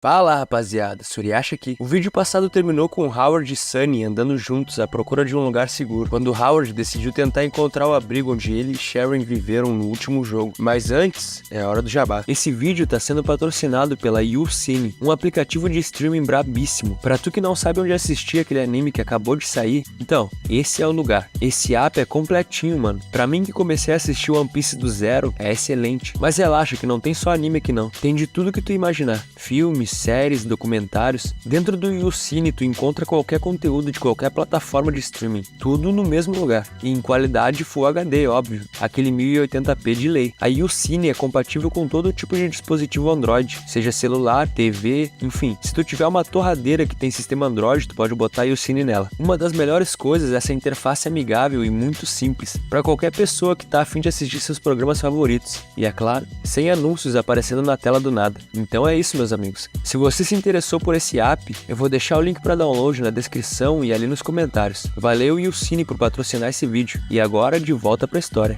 Fala rapaziada, Suriacha aqui. O vídeo passado terminou com Howard e Sunny andando juntos à procura de um lugar seguro, quando Howard decidiu tentar encontrar o abrigo onde ele e Sharon viveram no último jogo. Mas antes, é hora do jabá. Esse vídeo tá sendo patrocinado pela YouCine, um aplicativo de streaming brabíssimo. Pra tu que não sabe onde assistir aquele anime que acabou de sair, então, esse é o lugar. Esse app é completinho, mano. Pra mim que comecei a assistir One Piece do zero, é excelente. Mas relaxa que não tem só anime aqui não. Tem de tudo que tu imaginar. Filmes, séries, documentários. Dentro do YouCine tu encontra qualquer conteúdo de qualquer plataforma de streaming, tudo no mesmo lugar, e em qualidade Full HD, óbvio, aquele 1080p de lei. A YouCine é compatível com todo tipo de dispositivo Android, seja celular, TV, enfim. Se tu tiver uma torradeira que tem sistema Android, tu pode botar a YouCine nela. Uma das melhores coisas é essa interface amigável e muito simples, para qualquer pessoa que tá a fim de assistir seus programas favoritos, e é claro, sem anúncios aparecendo na tela do nada. Então é isso, meus amigos. Se você se interessou por esse app, eu vou deixar o link para download na descrição e ali nos comentários. Valeu YouCine por patrocinar esse vídeo. E agora de volta pra história.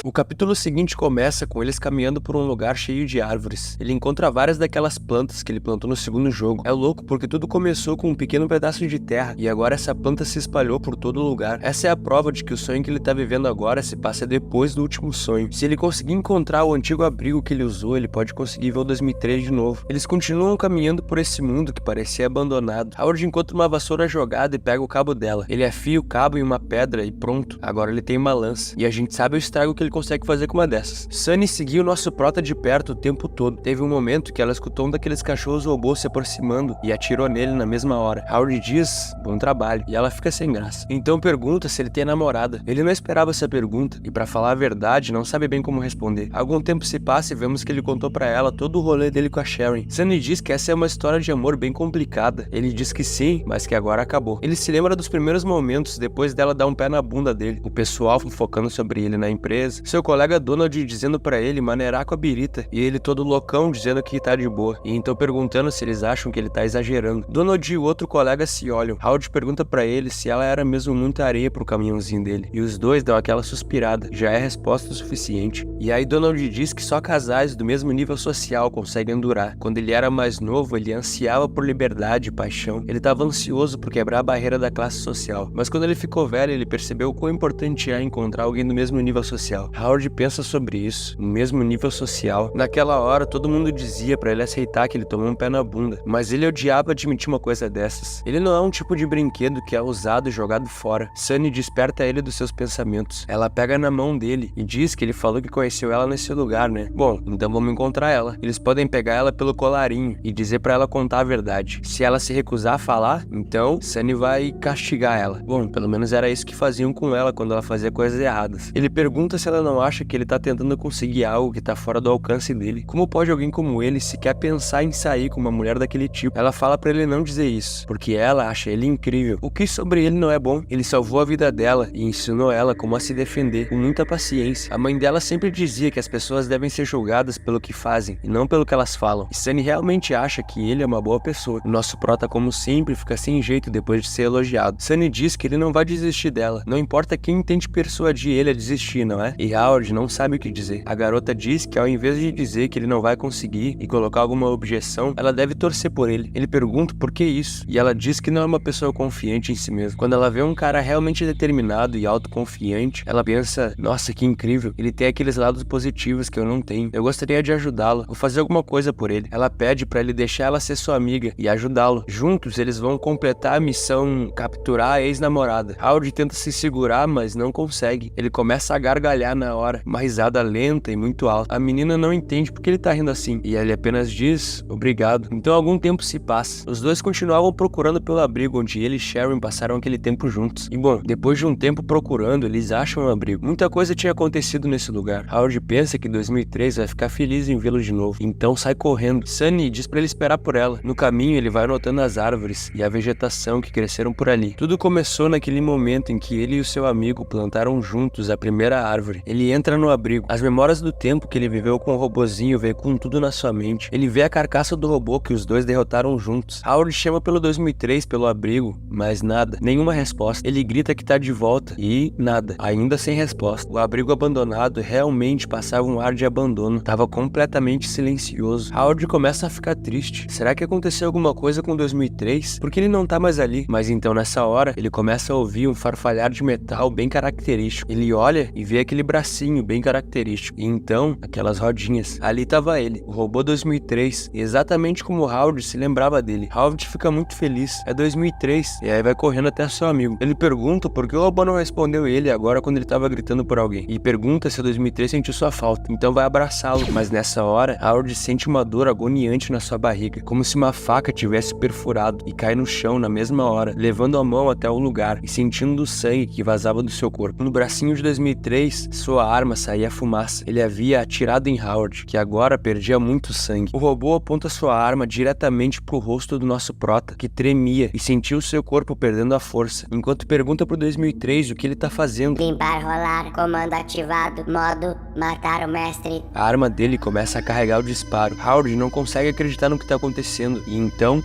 O capítulo seguinte começa com eles caminhando por um lugar cheio de árvores. Ele encontra várias daquelas plantas que ele plantou no segundo jogo. É louco porque tudo começou com um pequeno pedaço de terra e agora essa planta se espalhou por todo lugar. Essa é a prova de que o sonho que ele tá vivendo agora se passa depois do último sonho. Se ele conseguir encontrar o antigo abrigo que ele usou, ele pode conseguir ver o 2003 de novo. Eles continuam caminhando por esse mundo que parecia abandonado. Howard encontra uma vassoura jogada e pega o cabo dela. Ele afia o cabo em uma pedra e pronto, agora ele tem uma lança. E a gente sabe o estrago que ele consegue fazer com uma dessas. Sunny seguiu nosso prota de perto o tempo todo. Teve um momento que ela escutou um daqueles cachorros robôs se aproximando e atirou nele na mesma hora. Howard diz, bom trabalho, e ela fica sem graça. Então pergunta se ele tem namorada. Ele não esperava essa pergunta e, pra falar a verdade, não sabe bem como responder. Algum tempo se passa e vemos que ele contou pra ela todo o rolê dele com a Sharon. Sunny diz que essa é uma história de amor bem complicada. Ele diz que sim, mas que agora acabou. Ele se lembra dos primeiros momentos depois dela dar um pé na bunda dele. O pessoal fofocando sobre ele na empresa. Seu colega Donald dizendo pra ele maneirar com a birita. E ele todo loucão dizendo que tá de boa. E então perguntando se eles acham que ele tá exagerando. Donald e o outro colega se olham. Howard pergunta pra ele se ela era mesmo muita areia pro caminhãozinho dele. E os dois dão aquela suspirada. Já é resposta o suficiente. E aí Donald diz que só casais do mesmo nível social conseguem durar. Quando ele era mais novo, ele ansiava por liberdade e paixão. Ele estava ansioso por quebrar a barreira da classe social. Mas quando ele ficou velho, ele percebeu o quão importante é encontrar alguém do mesmo nível social. Howard pensa sobre isso, no mesmo nível social. Naquela hora, todo mundo dizia pra ele aceitar que ele tomou um pé na bunda. Mas ele odiava admitir uma coisa dessas. Ele não é um tipo de brinquedo que é usado e jogado fora. Sunny desperta ele dos seus pensamentos. Ela pega na mão dele e diz que ele falou que conheceu ela nesse lugar, né? Bom, então vamos encontrar ela. Eles podem pegar ela pelo colarinho e dizer pra ela contar a verdade. Se ela se recusar a falar, então Sunny vai castigar ela. Bom, pelo menos era isso que faziam com ela quando ela fazia coisas erradas. Ele pergunta se ela não acha que ele tá tentando conseguir algo que tá fora do alcance dele. Como pode alguém como ele sequer pensar em sair com uma mulher daquele tipo? Ela fala pra ele não dizer isso, porque ela acha ele incrível. O que sobre ele não é bom? Ele salvou a vida dela e ensinou ela como a se defender, com muita paciência. A mãe dela sempre dizia que as pessoas devem ser julgadas pelo que fazem e não pelo que elas falam. E Sunny realmente acha que ele é uma boa pessoa. O nosso prota, como sempre, fica sem jeito depois de ser elogiado. Sunny diz que ele não vai desistir dela. Não importa quem tente persuadir ele a desistir, não é? E Howard não sabe o que dizer. A garota diz que ao invés de dizer que ele não vai conseguir e colocar alguma objeção, ela deve torcer por ele. Ele pergunta por que isso, e ela diz que não é uma pessoa confiante em si mesma. Quando ela vê um cara realmente determinado e autoconfiante, ela pensa, nossa, que incrível, ele tem aqueles lados positivos que eu não tenho. Eu gostaria de ajudá-lo, vou fazer alguma coisa por ele. Ela pede pra ele deixar ela ser sua amiga e ajudá-lo. Juntos, eles vão completar a missão capturar a ex-namorada. Howard tenta se segurar, mas não consegue. Ele começa a gargalhar na hora, uma risada lenta e muito alta. A menina não entende porque ele tá rindo assim, e ele apenas diz, obrigado. Então algum tempo se passa. Os dois continuavam procurando pelo abrigo onde ele e Sharon passaram aquele tempo juntos. E bom, depois de um tempo procurando, eles acham um abrigo. Muita coisa tinha acontecido nesse lugar. Howard pensa que 2003 vai ficar feliz em vê-lo de novo, então sai correndo. Sunny diz pra ele esperar por ela. No caminho, ele vai notando as árvores e a vegetação que cresceram por ali. Tudo começou naquele momento em que ele e o seu amigo plantaram juntos a primeira árvore. Ele entra no abrigo. As memórias do tempo que ele viveu com o robozinho veio com tudo na sua mente. Ele vê a carcaça do robô que os dois derrotaram juntos. Howard chama pelo 2003 pelo abrigo, mas nada, nenhuma resposta. Ele grita que tá de volta e nada, ainda sem resposta. O abrigo abandonado realmente passava um ar de abandono. Tava completamente silencioso. Howard começa a ficar triste. Será que aconteceu alguma coisa com 2003? Porque ele não tá mais ali. Mas então nessa hora, ele começa a ouvir um farfalhar de metal bem característico. Ele olha e vê aquele bracinho bem característico. E então, aquelas rodinhas. Ali tava ele, o robô 2003. Exatamente como o Howard se lembrava dele. Howard fica muito feliz. É 2003. E aí vai correndo até seu amigo. Ele pergunta por que o robô não respondeu ele agora quando ele tava gritando por alguém. E pergunta se o 2003 sentiu sua falta. Então vai abraçá-lo. Mas nessa hora, Howard sente uma dor agoniante na sua barriga. Como se uma faca tivesse perfurado. E cai no chão na mesma hora, levando a mão até o lugar e sentindo o sangue que vazava do seu corpo. No bracinho de 2003, sua arma saía fumaça. Ele havia atirado em Howard, que agora perdia muito sangue. O robô aponta sua arma diretamente pro rosto do nosso prota, que tremia e sentiu seu corpo perdendo a força, enquanto pergunta pro 2003 o que ele tá fazendo. Limpar, rolar, comando ativado, modo matar o mestre. A arma dele começa a carregar o disparo. Howard não consegue acreditar no que tá acontecendo, e então...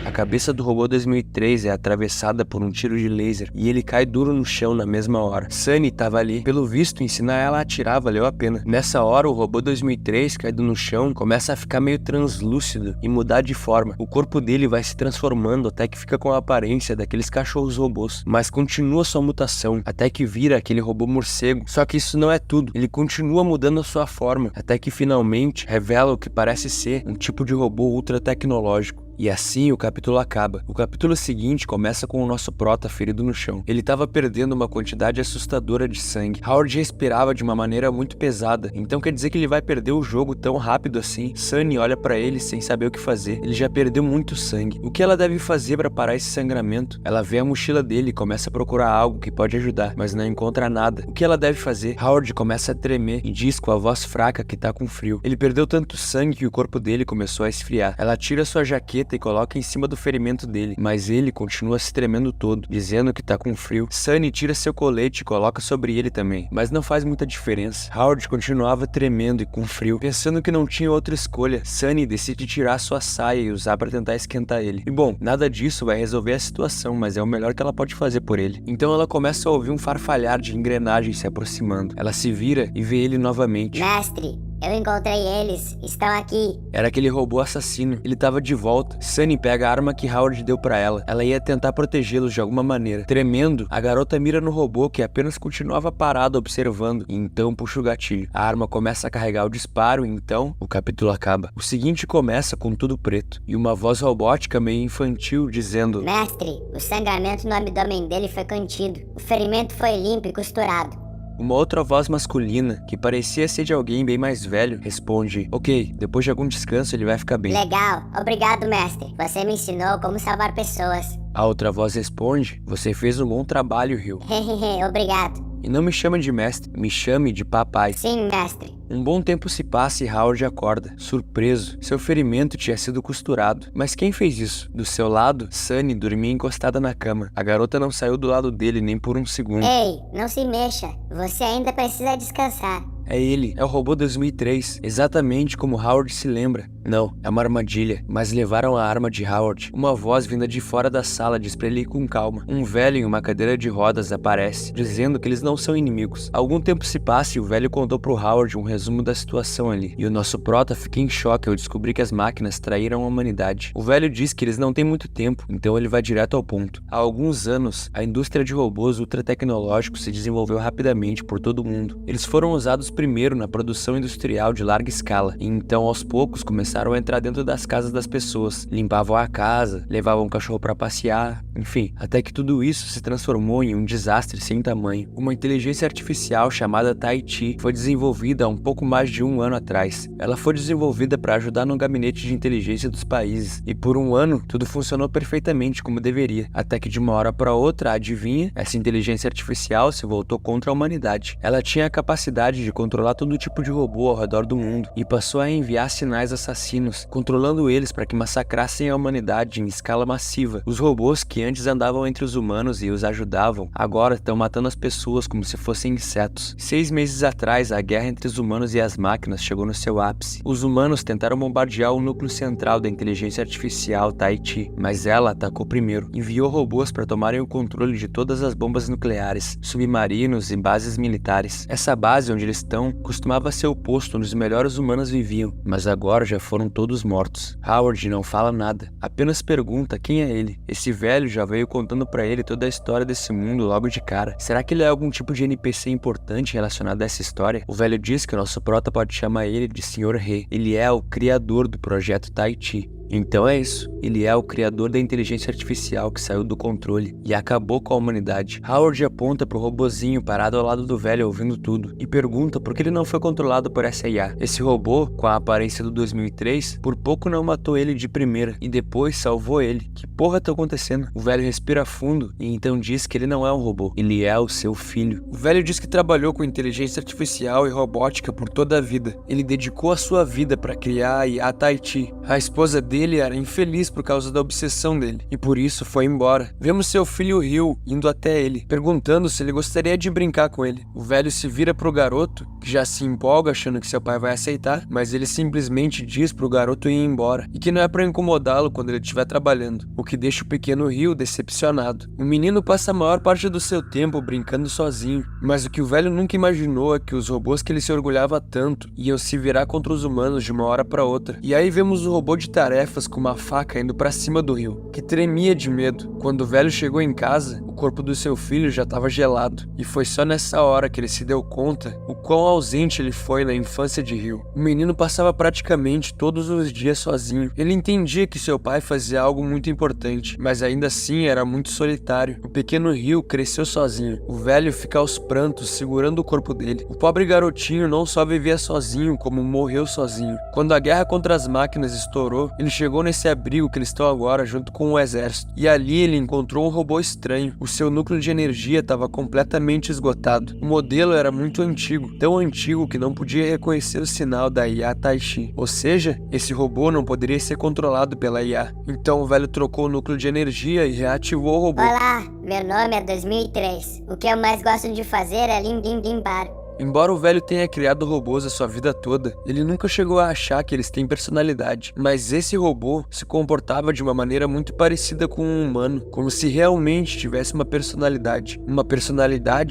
a cabeça do robô 2003 é atravessada por um tiro de laser e ele cai duro no chão na mesma hora. Sunny estava ali. Pelo visto, ensinar ela a atirar valeu a pena. Nessa hora, o robô 2003, caído no chão, começa a ficar meio translúcido e mudar de forma. O corpo dele vai se transformando até que fica com a aparência daqueles cachorros robôs, mas continua sua mutação, até que vira aquele robô morcego. Só que isso não é tudo. Ele continua mudando a sua forma, até que finalmente revela o que parece ser um tipo de robô ultra tecnológico. E assim o capítulo acaba. O capítulo seguinte começa com o nosso prota ferido no chão. Ele estava perdendo uma quantidade assustadora de sangue. Howard respirava de uma maneira muito pesada, então quer dizer que ele vai perder o jogo tão rápido assim? Sunny olha pra ele sem saber o que fazer. Ele já perdeu muito sangue. O que ela deve fazer para parar esse sangramento? Ela vê a mochila dele e começa a procurar algo que pode ajudar, mas não encontra nada. O que ela deve fazer? Howard começa a tremer e diz com a voz fraca que tá com frio. Ele perdeu tanto sangue que o corpo dele começou a esfriar. Ela tira sua jaqueta e coloca em cima do ferimento dele, mas ele continua se tremendo todo, dizendo que tá com frio. Sunny tira seu colete e coloca sobre ele também, mas não faz muita diferença. Howard continuava tremendo e com frio. Pensando que não tinha outra escolha, Sunny decide tirar sua saia e usar para tentar esquentar ele. E bom, nada disso vai resolver a situação, mas é o melhor que ela pode fazer por ele. Então ela começa a ouvir um farfalhar de engrenagens se aproximando. Ela se vira e vê ele novamente. Mestre, eu encontrei eles, estão aqui. Era aquele robô assassino. Ele tava de volta. Sunny pega a arma que Howard deu pra ela. Ela ia tentar protegê-los de alguma maneira. Tremendo, a garota mira no robô que apenas continuava parado observando. E então puxa o gatilho. A arma começa a carregar o disparo e então o capítulo acaba. O seguinte começa com tudo preto e uma voz robótica meio infantil dizendo: Mestre, o sangramento no abdômen dele foi contido. O ferimento foi limpo e costurado. Uma outra voz masculina, que parecia ser de alguém bem mais velho, responde: ok, depois de algum descanso ele vai ficar bem. Legal, obrigado, mestre. Você me ensinou como salvar pessoas. A outra voz responde: você fez um bom trabalho, Ryu. Hehehe, obrigado. E não me chame de mestre, me chame de papai. Sim, mestre. Um bom tempo se passa e Howard acorda, surpreso. Seu ferimento tinha sido costurado. Mas quem fez isso? Do seu lado, Sunny dormia encostada na cama. A garota não saiu do lado dele nem por um segundo. Ei, não se mexa. Você ainda precisa descansar. É ele, é o robô 2003, exatamente como Howard se lembra. Não, é uma armadilha, mas levaram a arma de Howard. Uma voz vinda de fora da sala diz pra ele ir com calma. Um velho em uma cadeira de rodas aparece, dizendo que eles não são inimigos. Algum tempo se passa e o velho contou pro Howard um resumo da situação ali. E o nosso prota fica em choque ao descobrir que as máquinas traíram a humanidade. O velho diz que eles não têm muito tempo, então ele vai direto ao ponto. Há alguns anos, a indústria de robôs ultratecnológicos se desenvolveu rapidamente por todo o mundo. Eles foram usados primeiro na produção industrial de larga escala, e então aos poucos começaram a entrar dentro das casas das pessoas, limpavam a casa, levavam o cachorro para passear, enfim, até que tudo isso se transformou em um desastre sem tamanho. Uma inteligência artificial chamada Tai-Chi foi desenvolvida há um pouco mais de um ano atrás. Ela foi desenvolvida para ajudar no gabinete de inteligência dos países, e por um ano tudo funcionou perfeitamente como deveria, até que de uma hora para outra, adivinha, essa inteligência artificial se voltou contra a humanidade. Ela tinha a capacidade de controlar todo tipo de robô ao redor do mundo e passou a enviar sinais assassinos, controlando eles para que massacrassem a humanidade em escala massiva. Os robôs que antes andavam entre os humanos e os ajudavam, agora estão matando as pessoas como se fossem insetos. 6 meses atrás, a guerra entre os humanos e as máquinas chegou no seu ápice. Os humanos tentaram bombardear o núcleo central da inteligência artificial Tai-Chi, mas ela atacou primeiro. Enviou robôs para tomarem o controle de todas as bombas nucleares, submarinos e bases militares. Essa base onde eles estão então costumava ser o posto onde os melhores humanos viviam, mas agora já foram todos mortos. Howard não fala nada, apenas pergunta quem é ele. Esse velho já veio contando pra ele toda a história desse mundo logo de cara. Será que ele é algum tipo de NPC importante relacionado a essa história? O velho diz que o nosso prota pode chamar ele de Sr. He. Ele é o criador do projeto Tai Chi. Então é isso, ele é o criador da inteligência artificial que saiu do controle e acabou com a humanidade. Howard aponta pro robozinho parado ao lado do velho ouvindo tudo e pergunta por que ele não foi controlado por essa IA. Esse robô, com a aparência do 2003, por pouco não matou ele de primeira e depois salvou ele. Que porra tá acontecendo? O velho respira fundo e então diz que ele não é um robô, ele é o seu filho. O velho diz que trabalhou com inteligência artificial e robótica por toda a vida. Ele dedicou a sua vida para criar a IA Tai Chi. A esposa dele era infeliz por causa da obsessão dele, e por isso foi embora. Vemos seu filho Ryu indo até ele, perguntando se ele gostaria de brincar com ele. O velho se vira pro garoto, que já se empolga achando que seu pai vai aceitar, mas ele simplesmente diz pro garoto ir embora, e que não é pra incomodá-lo quando ele estiver trabalhando, o que deixa o pequeno Ryu decepcionado. O menino passa a maior parte do seu tempo brincando sozinho, mas o que o velho nunca imaginou é que os robôs que ele se orgulhava tanto iam se virar contra os humanos de uma hora pra outra. E aí vemos o robô de tarefa com uma faca indo pra cima do Ryu, que tremia de medo. Quando o velho chegou em casa, o corpo do seu filho já estava gelado, e foi só nessa hora que ele se deu conta o quão ausente ele foi na infância de Ryu. O menino passava praticamente todos os dias sozinho. Ele entendia que seu pai fazia algo muito importante, mas ainda assim era muito solitário. O pequeno Ryu cresceu sozinho. O velho fica aos prantos, segurando o corpo dele. O pobre garotinho não só vivia sozinho, como morreu sozinho. Quando a guerra contra as máquinas estourou, ele chegou nesse abrigo que eles estão agora junto com o exército, e ali ele encontrou um robô estranho. O seu núcleo de energia estava completamente esgotado. O modelo era muito antigo, tão antigo que não podia reconhecer o sinal da IA Tai Chi, ou seja, esse robô não poderia ser controlado pela IA. Então o velho trocou o núcleo de energia e reativou o robô. Olá, meu nome é 2003. O que eu mais gosto de fazer é limpar. Embora o velho tenha criado robôs a sua vida toda, ele nunca chegou a achar que eles têm personalidade. Mas esse robô se comportava de uma maneira muito parecida com um humano, como se realmente tivesse uma personalidade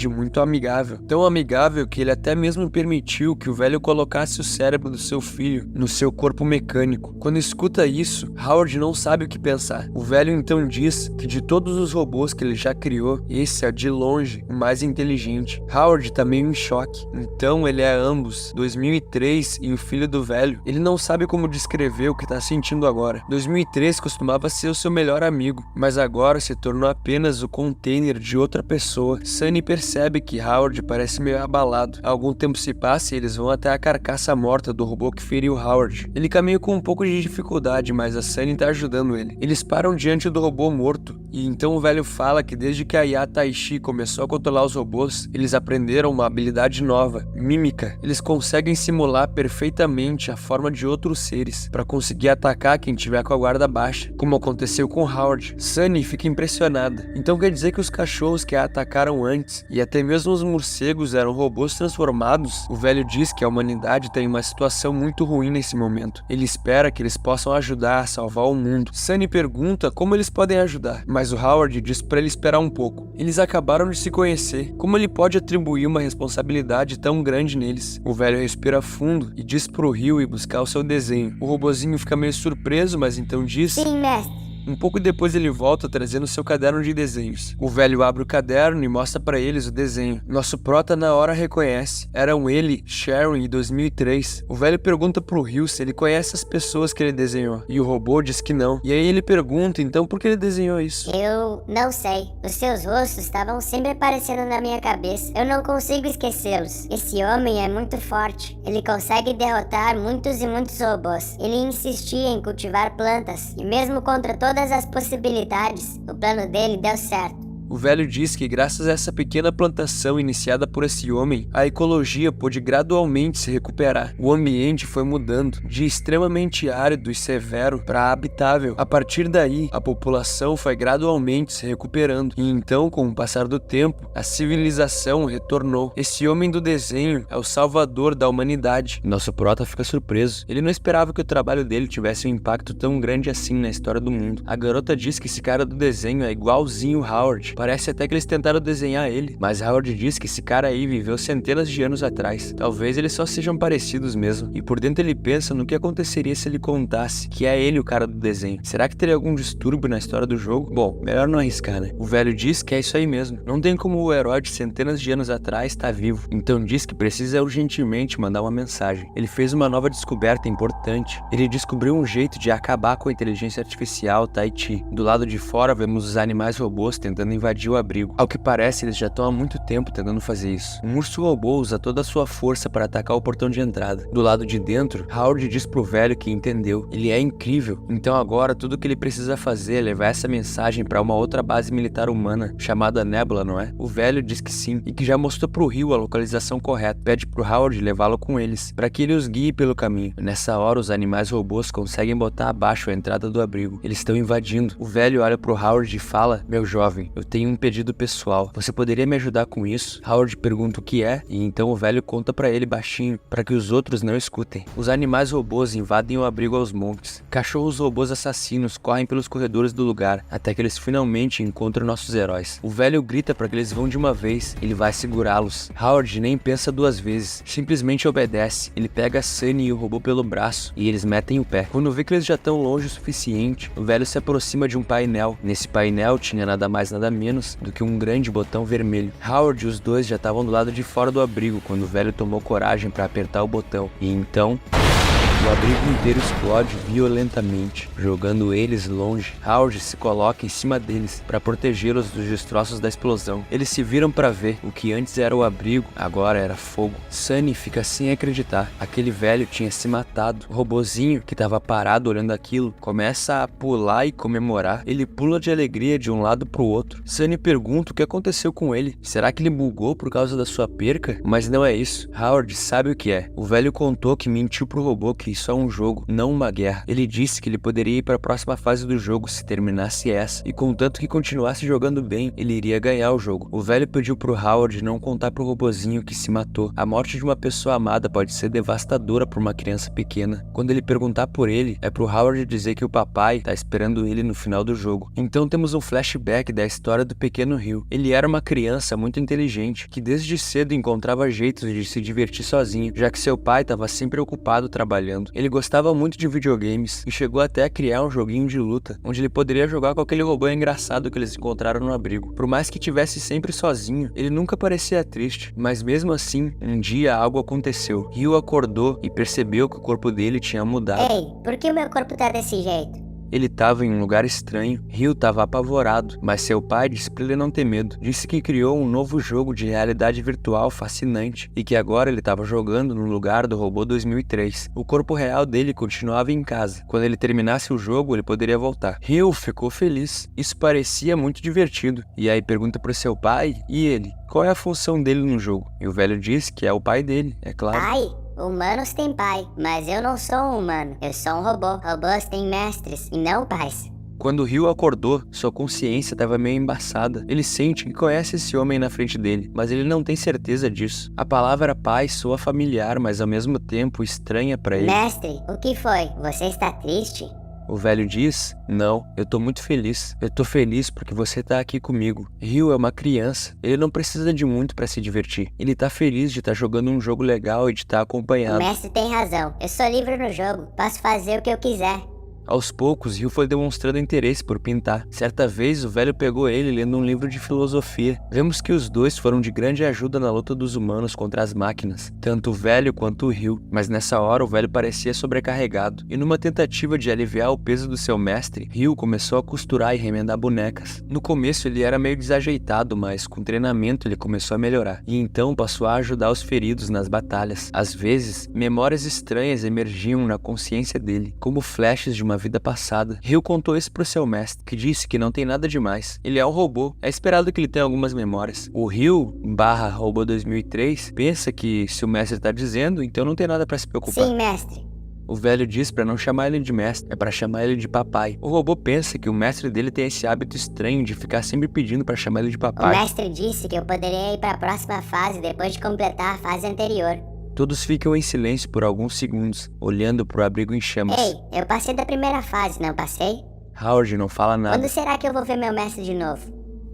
muito amigável. Tão amigável que ele até mesmo permitiu que o velho colocasse o cérebro do seu filho no seu corpo mecânico. Quando escuta isso, Howard não sabe o que pensar. O velho então diz que de todos os robôs que ele já criou, esse é de longe o mais inteligente. Howard tá meio em choque. Então ele é ambos, 2003 e o filho do velho. Ele não sabe como descrever o que tá sentindo agora. 2003 costumava ser o seu melhor amigo, mas agora se tornou apenas o container de outra pessoa. Sunny percebe que Howard parece meio abalado. Algum tempo se passa e eles vão até a carcaça morta do robô que feriu Howard. Ele caminha com um pouco de dificuldade, mas a Sunny tá ajudando ele. Eles param diante do robô morto, e então o velho fala que desde que a IA Tai Chi começou a controlar os robôs, eles aprenderam uma habilidade nova, mímica. Eles conseguem simular perfeitamente a forma de outros seres para conseguir atacar quem tiver com a guarda baixa, como aconteceu com Howard. Sunny fica impressionada. Então quer dizer que os cachorros que a atacaram antes e até mesmo os morcegos eram robôs transformados? O velho diz que a humanidade tem uma situação muito ruim nesse momento. Ele espera que eles possam ajudar a salvar o mundo. Sunny pergunta como eles podem ajudar, mas o Howard diz para ele esperar um pouco. Eles acabaram de se conhecer. Como ele pode atribuir uma responsabilidade tão grande neles? O velho respira fundo e diz pro Ryu ir buscar o seu desenho. O robozinho fica meio surpreso, mas então diz: Sim, mestre. Um pouco depois ele volta trazendo seu caderno de desenhos. O velho abre o caderno e mostra pra eles o desenho. Nosso prota na hora reconhece. Eram ele, Sharon e 2003. O velho pergunta pro Ryu se ele conhece as pessoas que ele desenhou. E o robô diz que não. E aí ele pergunta então por que ele desenhou isso. Eu não sei. Os seus rostos estavam sempre aparecendo na minha cabeça. Eu não consigo esquecê-los. Esse homem é muito forte. Ele consegue derrotar muitos e muitos robôs. Ele insistia em cultivar plantas. E mesmo contra todas as possibilidades, o plano dele deu certo. O velho diz que graças a essa pequena plantação iniciada por esse homem, a ecologia pôde gradualmente se recuperar. O ambiente foi mudando de extremamente árido e severo para habitável. A partir daí, a população foi gradualmente se recuperando. E então, com o passar do tempo, a civilização retornou. Esse homem do desenho é o salvador da humanidade. Nosso prota fica surpreso. Ele não esperava que o trabalho dele tivesse um impacto tão grande assim na história do mundo. A garota diz que esse cara do desenho é igualzinho Howard. Parece até que eles tentaram desenhar ele, mas Howard diz que esse cara aí viveu centenas de anos atrás. Talvez eles só sejam parecidos mesmo. E por dentro ele pensa no que aconteceria se ele contasse que é ele o cara do desenho. Será que teria algum distúrbio na história do jogo? Bom, melhor não arriscar, né? O velho diz que é isso aí mesmo. Não tem como o herói de centenas de anos atrás estar vivo. Então diz que precisa urgentemente mandar uma mensagem. Ele fez uma nova descoberta importante. Ele descobriu um jeito de acabar com a inteligência artificial Tai-Chi. Do lado de fora vemos os animais robôs tentando invadir o abrigo. Ao que parece, eles já estão há muito tempo tentando fazer isso. Um urso robô usa toda a sua força para atacar o portão de entrada. Do lado de dentro, Howard diz pro velho que entendeu. Ele é incrível. Então agora tudo que ele precisa fazer é levar essa mensagem para uma outra base militar humana chamada Nebula, não é? O velho diz que sim e que já mostrou pro Rio a localização correta. Pede pro Howard levá-lo com eles, para que ele os guie pelo caminho. Nessa hora, os animais robôs conseguem botar abaixo a entrada do abrigo. Eles estão invadindo. O velho olha pro Howard e fala: "Meu jovem, eu tenho um pedido pessoal. Você poderia me ajudar com isso?" Howard pergunta o que é, e então o velho conta para ele baixinho, para que os outros não escutem. Os animais robôs invadem o abrigo aos montes. Cachorros robôs assassinos correm pelos corredores do lugar, até que eles finalmente encontram nossos heróis. O velho grita para que eles vão de uma vez. Ele vai segurá-los. Howard nem pensa duas vezes, simplesmente obedece. Ele pega a Sunny e o robô pelo braço, e eles metem o pé. Quando vê que eles já estão longe o suficiente, o velho se aproxima de um painel. Nesse painel tinha nada mais nada menos do que um grande botão vermelho. Howard e os dois já estavam do lado de fora do abrigo quando o velho tomou coragem para apertar o botão. E então o abrigo inteiro explode violentamente, jogando eles longe. Howard se coloca em cima deles para protegê-los dos destroços da explosão. Eles se viram para ver. O que antes era o abrigo, agora era fogo. Sunny fica sem acreditar. Aquele velho tinha se matado. O robozinho, que estava parado olhando aquilo, começa a pular e comemorar. Ele pula de alegria de um lado pro outro. Sunny pergunta o que aconteceu com ele. Será que ele bugou por causa da sua perca? Mas não é isso. Howard sabe o que é. O velho contou que mentiu pro robô que isso é um jogo, não uma guerra. Ele disse que ele poderia ir para a próxima fase do jogo se terminasse essa, e contanto que continuasse jogando bem, ele iria ganhar o jogo. O velho pediu pro Howard não contar pro robozinho que se matou. A morte de uma pessoa amada pode ser devastadora para uma criança pequena. Quando ele perguntar por ele, é pro Howard dizer que o papai tá esperando ele no final do jogo. Então temos um flashback da história do pequeno Rio. Ele era uma criança muito inteligente, que desde cedo encontrava jeitos de se divertir sozinho, já que seu pai estava sempre ocupado trabalhando. Ele gostava muito de videogames e chegou até a criar um joguinho de luta, onde ele poderia jogar com aquele robô engraçado que eles encontraram no abrigo. Por mais que tivesse sempre sozinho, ele nunca parecia triste, mas mesmo assim, um dia algo aconteceu. Rio acordou e percebeu que o corpo dele tinha mudado. Ei, por que o meu corpo tá desse jeito? Ele estava em um lugar estranho. Rio estava apavorado, mas seu pai disse para ele não ter medo. Disse que criou um novo jogo de realidade virtual fascinante e que agora ele estava jogando no lugar do robô 2003. O corpo real dele continuava em casa. Quando ele terminasse o jogo, ele poderia voltar. Rio ficou feliz. Isso parecia muito divertido. E aí pergunta pro seu pai, e ele? Qual é a função dele no jogo? E o velho diz que é o pai dele, é claro. Pai? Humanos têm pai, mas eu não sou um humano. Eu sou um robô. Robôs têm mestres e não pais. Quando Rio acordou, sua consciência estava meio embaçada. Ele sente que conhece esse homem na frente dele, mas ele não tem certeza disso. A palavra pai soa familiar, mas ao mesmo tempo estranha para ele. Mestre, o que foi? Você está triste? O velho diz: "Não, eu tô muito feliz. Eu tô feliz porque você tá aqui comigo." Rio é uma criança. Ele não precisa de muito pra se divertir. Ele tá feliz de estar jogando um jogo legal e de estar acompanhado. O mestre tem razão. Eu sou livre no jogo. Posso fazer o que eu quiser. Aos poucos, Rio foi demonstrando interesse por pintar. Certa vez, o velho pegou ele lendo um livro de filosofia. Vemos que os dois foram de grande ajuda na luta dos humanos contra as máquinas, tanto o velho quanto o Rio. Mas nessa hora, o velho parecia sobrecarregado, e numa tentativa de aliviar o peso do seu mestre, Rio começou a costurar e remendar bonecas. No começo, ele era meio desajeitado, mas com treinamento ele começou a melhorar, e então passou a ajudar os feridos nas batalhas. Às vezes, memórias estranhas emergiam na consciência dele, como flashes de uma vida passada. Rio contou isso pro seu mestre, que disse que não tem nada demais. Ele é um robô, é esperado que ele tenha algumas memórias. O Rio/Robô 2003 pensa que se o mestre tá dizendo, então não tem nada pra se preocupar. Sim, mestre. O velho diz pra não chamar ele de mestre, é pra chamar ele de papai. O robô pensa que o mestre dele tem esse hábito estranho de ficar sempre pedindo pra chamar ele de O papai. mestre disse que eu poderia ir pra próxima fase depois de completar a fase anterior. Todos ficam em silêncio por alguns segundos, olhando pro abrigo em chamas. Ei, eu passei da primeira fase, não passei? Howard não fala nada. Quando será que eu vou ver meu mestre de novo?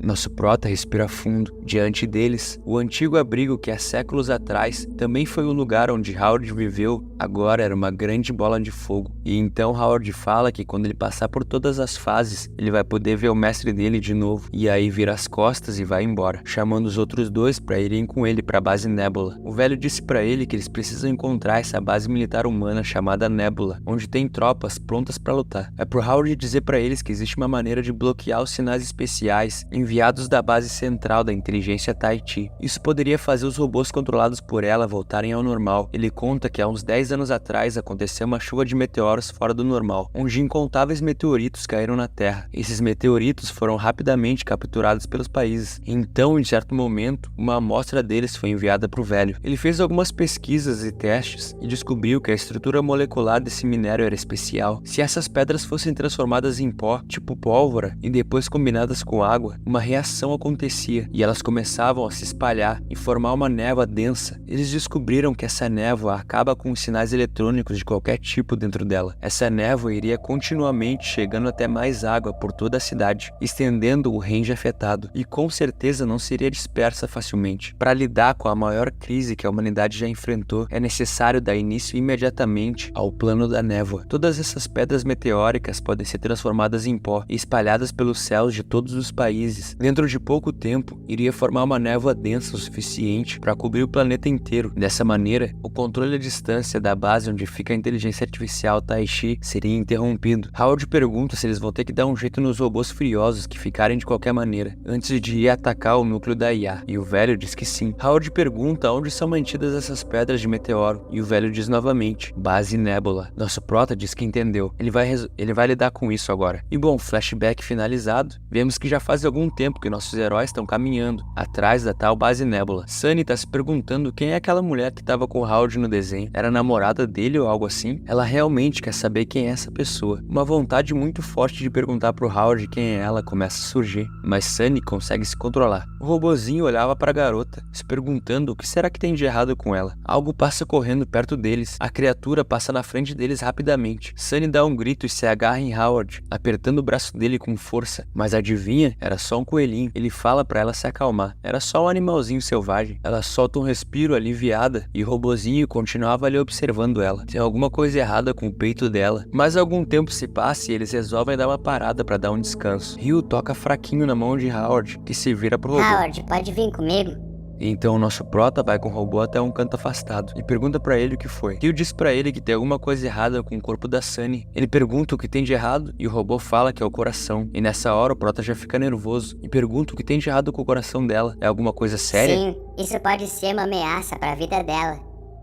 Nosso prota respira fundo. Diante deles, o antigo abrigo que há séculos atrás também foi o lugar onde Howard viveu, agora era uma grande bola de fogo. E então Howard fala que quando ele passar por todas as fases, ele vai poder ver o mestre dele de novo. E aí vira as costas e vai embora, chamando os outros dois para irem com ele para a base Nebula. O velho disse para ele que eles precisam encontrar essa base militar humana chamada Nebula, onde tem tropas prontas para lutar. É pro Howard dizer para eles que existe uma maneira de bloquear os sinais especiais enviados da base central da inteligência Tahiti. Isso poderia fazer os robôs controlados por ela voltarem ao normal. Ele conta que há uns 10 anos atrás aconteceu uma chuva de meteoros fora do normal, onde incontáveis meteoritos caíram na Terra. Esses meteoritos foram rapidamente capturados pelos países. Então, em certo momento, uma amostra deles foi enviada pro velho. Ele fez algumas pesquisas e testes e descobriu que a estrutura molecular desse minério era especial. Se essas pedras fossem transformadas em pó, tipo pólvora, e depois combinadas com água, uma reação acontecia e elas começavam a se espalhar e formar uma névoa densa. Eles descobriram que essa névoa acaba com os sinais eletrônicos de qualquer tipo dentro dela. Essa névoa iria continuamente chegando até mais água por toda a cidade, estendendo o range afetado, e com certeza não seria dispersa facilmente. Para lidar com a maior crise que a humanidade já enfrentou, é necessário dar início imediatamente ao plano da névoa. Todas essas pedras meteóricas podem ser transformadas em pó e espalhadas pelos céus de todos os países. Dentro de pouco tempo, iria formar uma névoa densa o suficiente para cobrir o planeta inteiro. Dessa maneira, o controle à distância da base onde fica a inteligência artificial Tahiti seria interrompido. Howard pergunta se eles vão ter que dar um jeito nos robôs furiosos que ficarem de qualquer maneira, antes de ir atacar o núcleo da IA, e o velho diz que sim. Howard pergunta onde são mantidas essas pedras de meteoro, e o velho diz novamente, base Nebula. Nosso prota diz que entendeu, ele vai lidar com isso agora. E bom, flashback finalizado, vemos que já faz algum tempo que nossos heróis estão caminhando atrás da tal base Nebula. Sunny tá se perguntando quem é aquela mulher que tava com o Howard no desenho. Era a namorada dele ou algo assim? Ela realmente quer saber quem é essa pessoa. Uma vontade muito forte de perguntar pro Howard quem é ela começa a surgir, mas Sunny consegue se controlar. O robozinho olhava para a garota, se perguntando o que será que tem de errado com ela. Algo passa correndo perto deles. A criatura passa na frente deles rapidamente. Sunny dá um grito e se agarra em Howard, apertando o braço dele com força. Mas adivinha? Era só um coelhinho. Ele fala para ela se acalmar. Era só um animalzinho selvagem. Ela solta um respiro aliviada e o robozinho continuava ali observando ela. Tem alguma coisa errada com o peito dela. Mas algum tempo se passa e eles resolvem dar uma parada para dar um descanso. Ryu toca fraquinho na mão de Howard, que se vira pro robô. Howard, pode vir comigo? Então o nosso prota vai com o robô até um canto afastado e pergunta pra ele o que foi. Ryu diz pra ele que tem alguma coisa errada com o corpo da Sunny. Ele pergunta o que tem de errado e o robô fala que é o coração. E nessa hora o prota já fica nervoso e pergunta o que tem de errado com o coração dela. É alguma coisa séria? Sim, isso pode ser uma ameaça para a vida dela.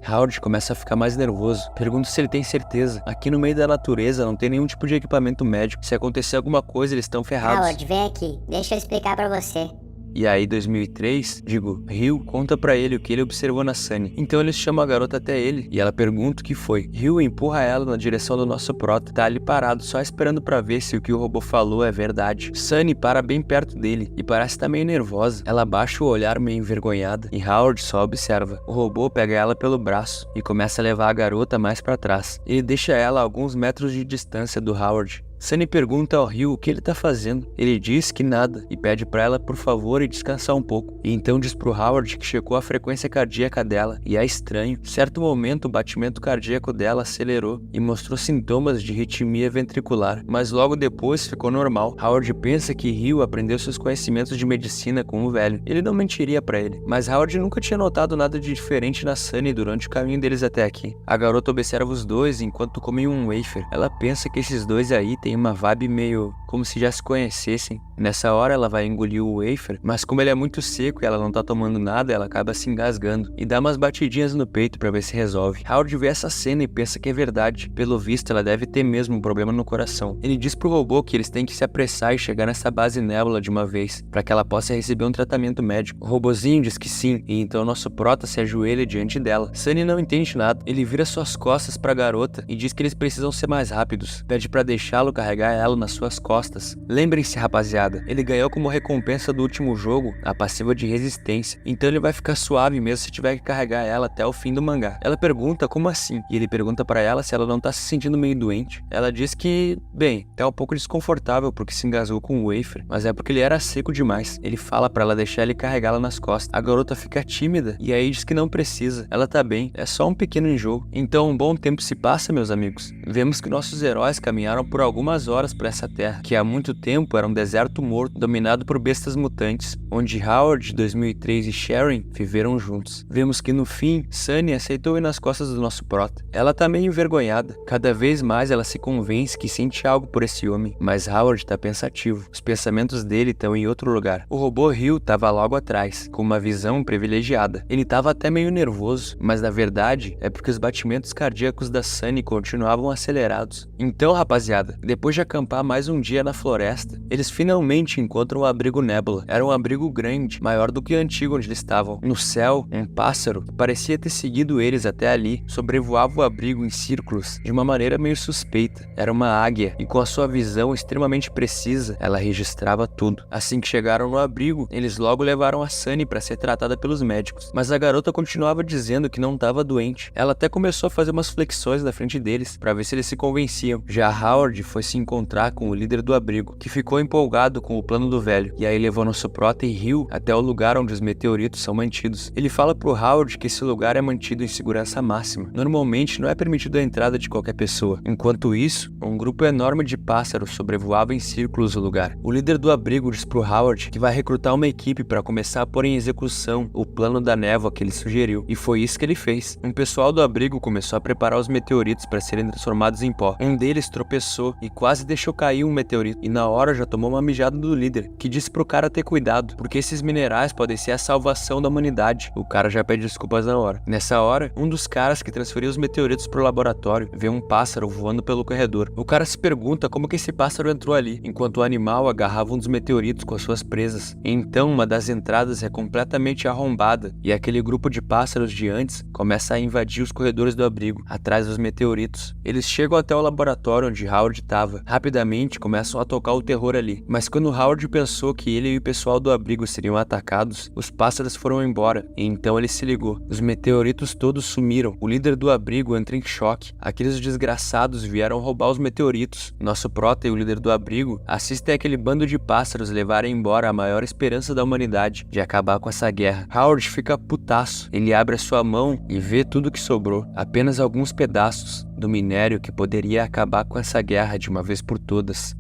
Howard começa a ficar mais nervoso. Pergunta se ele tem certeza. Aqui no meio da natureza não tem nenhum tipo de equipamento médico. Se acontecer alguma coisa, eles estão ferrados. Howard, vem aqui, deixa eu explicar pra você. E aí, 2003, Ryu conta pra ele o que ele observou na Sunny. Então eles chamam a garota até ele e ela pergunta o que foi. Ryu empurra ela na direção do nosso prota. Tá ali parado, só esperando pra ver se o que o robô falou é verdade. Sunny para bem perto dele e parece estar meio nervosa. Ela baixa o olhar meio envergonhada e Howard só observa. O robô pega ela pelo braço e começa a levar a garota mais pra trás. Ele deixa ela a alguns metros de distância do Howard. Sunny pergunta ao Ryu o que ele tá fazendo. Ele diz que nada e pede pra ela por favor ir descansar um pouco. E então diz pro Howard que checou a frequência cardíaca dela e é estranho. Em certo momento o batimento cardíaco dela acelerou e mostrou sintomas de arritmia ventricular, mas logo depois ficou normal. Howard pensa que Ryu aprendeu seus conhecimentos de medicina com o velho. Ele não mentiria pra ele, mas Howard nunca tinha notado nada de diferente na Sunny durante o caminho deles até aqui. A garota observa os dois enquanto comem um wafer. Ela pensa que esses dois aí têm uma vibe meio como se já se conhecessem. Nessa hora ela vai engolir o wafer, mas como ele é muito seco e ela não tá tomando nada, ela acaba se engasgando e dá umas batidinhas no peito pra ver se resolve. Howard vê essa cena e pensa que é verdade. Pelo visto, ela deve ter mesmo um problema no coração. Ele diz pro robô que eles têm que se apressar e chegar nessa base Nebula de uma vez, pra que ela possa receber um tratamento médico. O robozinho diz que sim, e então nosso prota se ajoelha diante dela. Sunny não entende nada. Ele vira suas costas pra garota e diz que eles precisam ser mais rápidos. Pede pra deixá-lo carregar ela nas suas costas. Lembrem-se, rapaziada, ele ganhou como recompensa do último jogo a passiva de resistência, então ele vai ficar suave mesmo se tiver que carregar ela até o fim do mangá. Ela pergunta como assim, e ele pergunta pra ela se ela não tá se sentindo meio doente. Ela diz que, bem, tá um pouco desconfortável porque se engasgou com o wafer, mas é porque ele era seco demais. Ele fala pra ela deixar ele carregá-la nas costas. A garota fica tímida e aí diz que não precisa, ela tá bem, é só um pequeno enjoo. Então um bom tempo se passa, meus amigos. Vemos que nossos heróis caminharam por algumas horas por essa terra, que há muito tempo era um deserto morto, dominado por bestas mutantes, onde Howard, 2003 e Sharon viveram juntos. Vemos que no fim, Sunny aceitou ir nas costas do nosso prota. Ela tá meio envergonhada. Cada vez mais ela se convence que sente algo por esse homem, mas Howard tá pensativo. Os pensamentos dele estão em outro lugar. O robô Hill tava logo atrás, com uma visão privilegiada. Ele tava até meio nervoso, mas na verdade é porque os batimentos cardíacos da Sunny continuavam acelerados. Então, rapaziada, depois de acampar mais um dia na floresta, eles finalmente encontram o abrigo Nebula. Era um abrigo grande, maior do que o antigo onde eles estavam. No céu, um pássaro que parecia ter seguido eles até ali sobrevoava o abrigo em círculos de uma maneira meio suspeita. Era uma águia e com a sua visão extremamente precisa, ela registrava tudo. Assim que chegaram no abrigo, eles logo levaram a Sunny para ser tratada pelos médicos, mas a garota continuava dizendo que não estava doente. Ela até começou a fazer umas flexões na frente deles para ver se eles se convenciam. Já Howard foi se encontrar com o líder do abrigo, que ficou empolgado com o plano do velho, e aí levou nosso prota e Hill até o lugar onde os meteoritos são mantidos. Ele fala pro Howard que esse lugar é mantido em segurança máxima. Normalmente não é permitido a entrada de qualquer pessoa. Enquanto isso, um grupo enorme de pássaros sobrevoava em círculos o lugar. O líder do abrigo diz pro Howard que vai recrutar uma equipe para começar a pôr em execução o plano da névoa que ele sugeriu, e foi isso que ele fez. Um pessoal do abrigo começou a preparar os meteoritos para serem transformados em pó. Um deles tropeçou e quase deixou cair um meteorito, e na hora já tomou uma mijada do líder, que disse pro cara ter cuidado, porque esses minerais podem ser a salvação da humanidade. O cara já pede desculpas na hora. Nessa hora, um dos caras que transferiu os meteoritos pro laboratório vê um pássaro voando pelo corredor. O cara se pergunta como que esse pássaro entrou ali, enquanto o animal agarrava um dos meteoritos com as suas presas. Então, uma das entradas é completamente arrombada, e aquele grupo de pássaros de antes começa a invadir os corredores do abrigo, atrás dos meteoritos. Eles chegam até o laboratório onde Howard estava. Rapidamente começam a tocar o terror ali, mas quando Howard pensou que ele e o pessoal do abrigo seriam atacados, os pássaros foram embora, e então ele se ligou. Os meteoritos todos sumiram. O líder do abrigo entra em choque. Aqueles desgraçados vieram roubar os meteoritos. Nosso prota e o líder do abrigo assistem aquele bando de pássaros levarem embora a maior esperança da humanidade de acabar com essa guerra. Howard fica putaço. Ele abre a sua mão e vê tudo que sobrou, apenas alguns pedaços do minério que poderia acabar com essa guerra de uma vez por todas.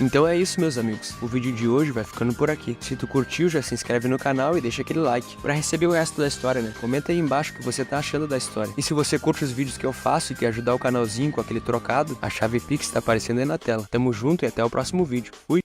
Então é isso, meus amigos. O vídeo de hoje vai ficando por aqui. Se tu curtiu, já se inscreve no canal e deixa aquele like pra receber o resto da história, né? Comenta aí embaixo o que você tá achando da história. E se você curte os vídeos que eu faço e quer ajudar o canalzinho com aquele trocado, a chave Pix tá aparecendo aí na tela. Tamo junto e até o próximo vídeo. Fui!